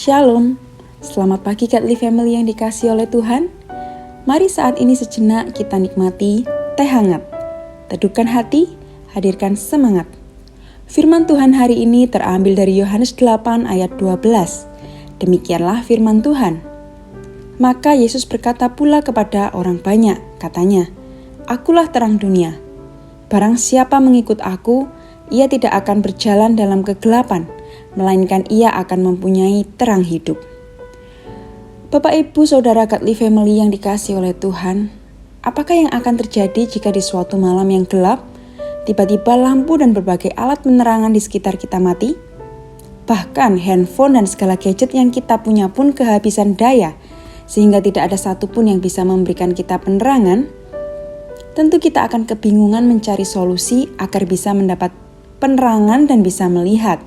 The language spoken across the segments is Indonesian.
Shalom, selamat pagi Godly Family yang dikasihi oleh Tuhan. Mari saat ini sejenak kita nikmati teh hangat. Teduhkan hati, hadirkan semangat. Firman Tuhan hari ini terambil dari Yohanes 8 ayat 12. Demikianlah firman Tuhan. Maka Yesus berkata pula kepada orang banyak, katanya, "Akulah terang dunia. Barang siapa mengikut aku, ia tidak akan berjalan dalam kegelapan, melainkan ia akan mempunyai terang hidup." Bapak, Ibu, Saudara Godly Family yang dikasihi oleh Tuhan, apakah yang akan terjadi jika di suatu malam yang gelap, tiba-tiba lampu dan berbagai alat penerangan di sekitar kita mati? Bahkan handphone dan segala gadget yang kita punya pun kehabisan daya, sehingga tidak ada satupun yang bisa memberikan kita penerangan. Tentu kita akan kebingungan mencari solusi agar bisa mendapat penerangan dan bisa melihat.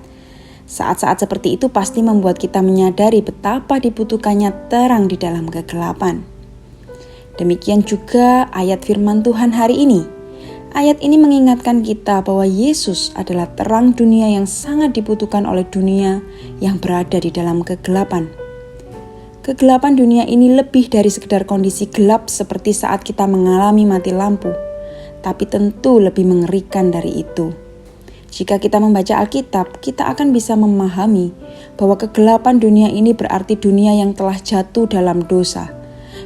Saat-saat seperti itu pasti membuat kita menyadari betapa dibutuhkannya terang di dalam kegelapan. Demikian juga ayat firman Tuhan hari ini. Ayat ini mengingatkan kita bahwa Yesus adalah terang dunia yang sangat dibutuhkan oleh dunia yang berada di dalam kegelapan. Kegelapan dunia ini lebih dari sekedar kondisi gelap seperti saat kita mengalami mati lampu, tapi tentu lebih mengerikan dari itu. Jika kita membaca Alkitab, kita akan bisa memahami bahwa kegelapan dunia ini berarti dunia yang telah jatuh dalam dosa.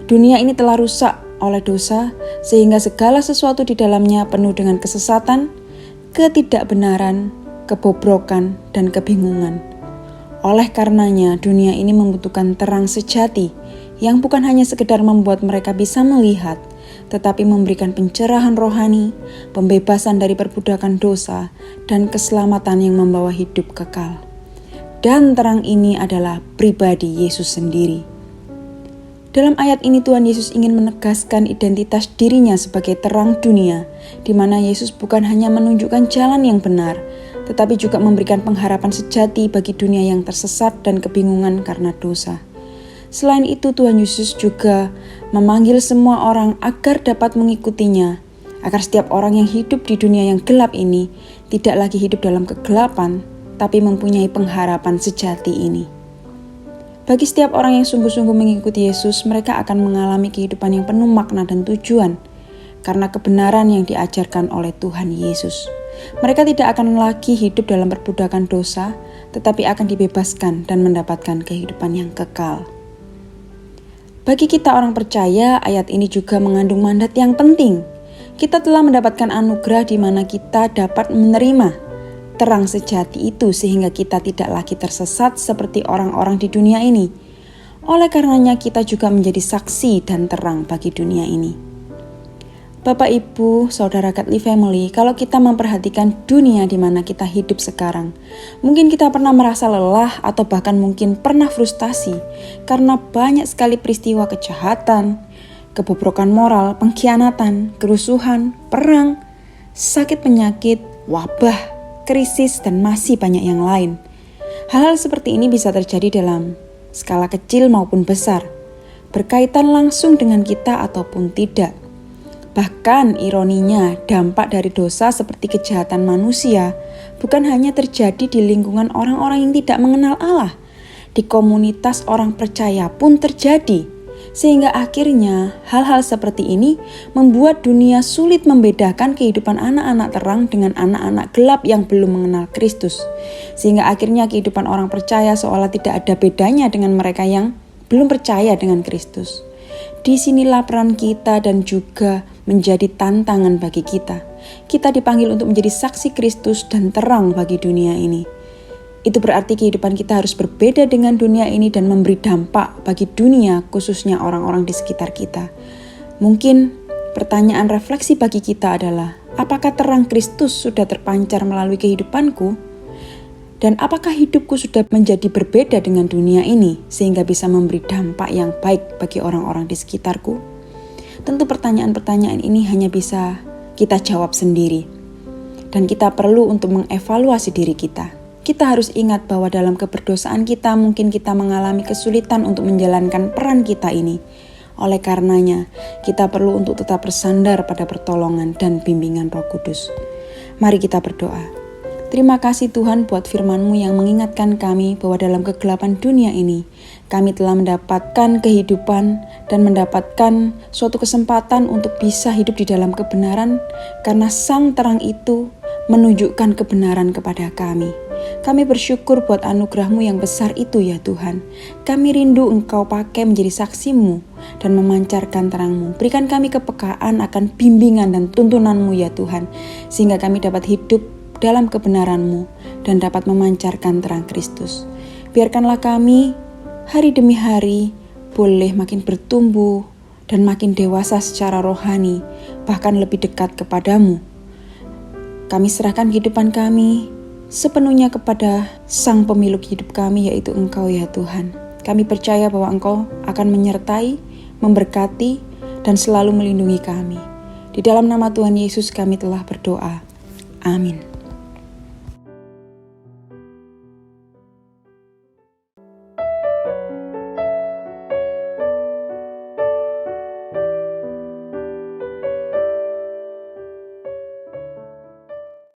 Dunia ini telah rusak oleh dosa, sehingga segala sesuatu di dalamnya penuh dengan kesesatan, ketidakbenaran, kebobrokan, dan kebingungan. Oleh karenanya, dunia ini membutuhkan terang sejati yang bukan hanya sekedar membuat mereka bisa melihat, tetapi memberikan pencerahan rohani, pembebasan dari perbudakan dosa, dan keselamatan yang membawa hidup kekal. Dan terang ini adalah pribadi Yesus sendiri. Dalam ayat ini Tuhan Yesus ingin menegaskan identitas dirinya sebagai terang dunia, di mana Yesus bukan hanya menunjukkan jalan yang benar, tetapi juga memberikan pengharapan sejati bagi dunia yang tersesat dan kebingungan karena dosa. Selain itu, Tuhan Yesus juga memanggil semua orang agar dapat mengikutinya, agar setiap orang yang hidup di dunia yang gelap ini tidak lagi hidup dalam kegelapan, tapi mempunyai pengharapan sejati ini. Bagi setiap orang yang sungguh-sungguh mengikuti Yesus, mereka akan mengalami kehidupan yang penuh makna dan tujuan, karena kebenaran yang diajarkan oleh Tuhan Yesus. Mereka tidak akan lagi hidup dalam perbudakan dosa, tetapi akan dibebaskan dan mendapatkan kehidupan yang kekal. Bagi kita orang percaya, ayat ini juga mengandung mandat yang penting. Kita telah mendapatkan anugerah di mana kita dapat menerima terang sejati itu sehingga kita tidak lagi tersesat seperti orang-orang di dunia ini. Oleh karenanya kita juga menjadi saksi dan terang bagi dunia ini. Bapak, Ibu, Saudara Godly Family, kalau kita memperhatikan dunia di mana kita hidup sekarang, mungkin kita pernah merasa lelah atau bahkan mungkin pernah frustasi karena banyak sekali peristiwa kejahatan, kebobrokan moral, pengkhianatan, kerusuhan, perang, sakit penyakit, wabah, krisis, dan masih banyak yang lain. Hal-hal seperti ini bisa terjadi dalam skala kecil maupun besar, berkaitan langsung dengan kita ataupun tidak. Bahkan ironinya, dampak dari dosa seperti kejahatan manusia bukan hanya terjadi di lingkungan orang-orang yang tidak mengenal Allah, di komunitas orang percaya pun terjadi. Sehingga akhirnya hal-hal seperti ini membuat dunia sulit membedakan kehidupan anak-anak terang dengan anak-anak gelap yang belum mengenal Kristus. Sehingga akhirnya kehidupan orang percaya seolah tidak ada bedanya dengan mereka yang belum percaya dengan Kristus. Disinilah peran kita dan juga menjadi tantangan bagi kita. Kita dipanggil untuk menjadi saksi Kristus dan terang bagi dunia ini. Itu berarti kehidupan kita harus berbeda dengan dunia ini dan memberi dampak bagi dunia, khususnya orang-orang di sekitar kita. Mungkin pertanyaan refleksi bagi kita adalah, apakah terang Kristus sudah terpancar melalui kehidupanku? Dan apakah hidupku sudah menjadi berbeda dengan dunia ini sehingga bisa memberi dampak yang baik bagi orang-orang di sekitarku? Tentu pertanyaan-pertanyaan ini hanya bisa kita jawab sendiri. Dan kita perlu untuk mengevaluasi diri kita. Kita harus ingat bahwa dalam keberdosaan kita mungkin kita mengalami kesulitan untuk menjalankan peran kita ini. Oleh karenanya, kita perlu untuk tetap bersandar pada pertolongan dan bimbingan Roh Kudus. Mari kita berdoa. Terima kasih Tuhan buat firman-Mu yang mengingatkan kami bahwa dalam kegelapan dunia ini, kami telah mendapatkan kehidupan dan mendapatkan suatu kesempatan untuk bisa hidup di dalam kebenaran karena Sang Terang itu menunjukkan kebenaran kepada kami. Kami bersyukur buat anugerah-Mu yang besar itu ya Tuhan. Kami rindu Engkau pakai menjadi saksi-Mu dan memancarkan terang-Mu. Berikan kami kepekaan akan bimbingan dan tuntunan-Mu ya Tuhan, sehingga kami dapat hidup dalam kebenaran-Mu dan dapat memancarkan terang Kristus. Biarkanlah kami hari demi hari boleh makin bertumbuh dan makin dewasa secara rohani, bahkan lebih dekat kepadamu. Kami serahkan kehidupan kami sepenuhnya kepada Sang Pemilik hidup kami, yaitu Engkau ya Tuhan. Kami percaya bahwa Engkau akan menyertai, memberkati, dan selalu melindungi kami. Di dalam nama Tuhan Yesus kami telah berdoa. Amin.